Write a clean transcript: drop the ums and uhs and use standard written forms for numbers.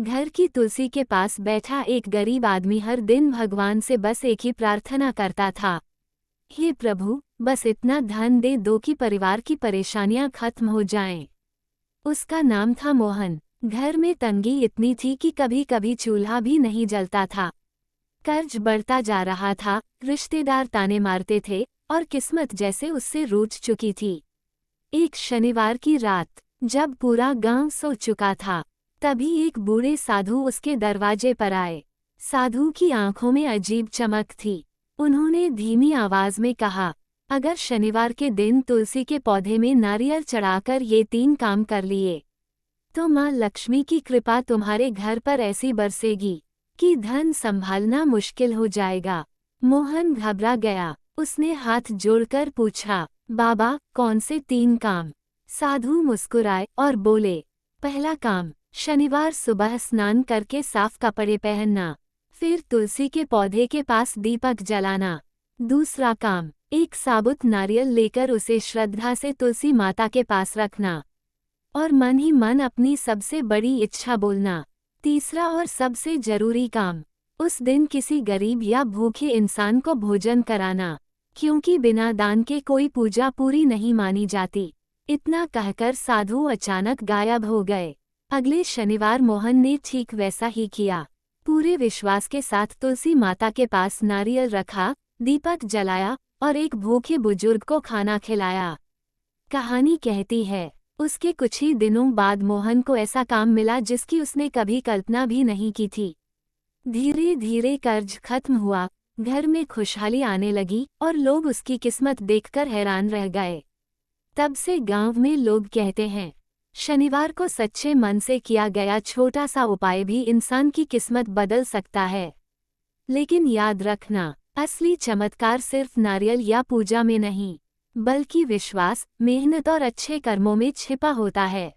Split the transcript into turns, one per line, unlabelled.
घर की तुलसी के पास बैठा एक गरीब आदमी हर दिन भगवान से बस एक ही प्रार्थना करता था। हे प्रभु, बस इतना धन दे दो कि परिवार की परेशानियां खत्म हो जाएं। उसका नाम था मोहन। घर में तंगी इतनी थी कि कभी कभी चूल्हा भी नहीं जलता था। कर्ज बढ़ता जा रहा था, रिश्तेदार ताने मारते थे और किस्मत जैसे उससे रूठ चुकी थी। एक शनिवार की रात, जब पूरा गांव सो चुका था, तभी एक बूढ़े साधु उसके दरवाजे पर आए। साधु की आंखों में अजीब चमक थी। उन्होंने धीमी आवाज में कहा, अगर शनिवार के दिन तुलसी के पौधे में नारियल चढ़ाकर ये 3 काम कर लिए तो माँ लक्ष्मी की कृपा तुम्हारे घर पर ऐसी बरसेगी कि धन संभालना मुश्किल हो जाएगा। मोहन घबरा गया। उसने हाथ जोड़कर पूछा, बाबा, कौन से 3 काम? साधु मुस्कुराए और बोले, पहला काम, शनिवार सुबह स्नान करके साफ कपड़े पहनना, फिर तुलसी के पौधे के पास दीपक जलाना। दूसरा काम, एक साबुत नारियल लेकर उसे श्रद्धा से तुलसी माता के पास रखना और मन ही मन अपनी सबसे बड़ी इच्छा बोलना। तीसरा और सबसे जरूरी काम, उस दिन किसी गरीब या भूखे इंसान को भोजन कराना, क्योंकि बिना दान के कोई पूजा पूरी नहीं मानी जाती। इतना कहकर साधु अचानक गायब हो गए। अगले शनिवार मोहन ने ठीक वैसा ही किया। पूरे विश्वास के साथ तुलसी माता के पास नारियल रखा, दीपक जलाया और एक भूखे बुजुर्ग को खाना खिलाया। कहानी कहती है, उसके कुछ ही दिनों बाद मोहन को ऐसा काम मिला जिसकी उसने कभी कल्पना भी नहीं की थी। धीरे धीरे कर्ज खत्म हुआ, घर में खुशहाली आने लगी और लोग उसकी किस्मत देखकर हैरान रह गए। तब से गांव में लोग कहते हैं, शनिवार को सच्चे मन से किया गया छोटा सा उपाय भी इंसान की किस्मत बदल सकता है। लेकिन याद रखना, असली चमत्कार सिर्फ नारियल या पूजा में नहीं, बल्कि विश्वास, मेहनत और अच्छे कर्मों में छिपा होता है।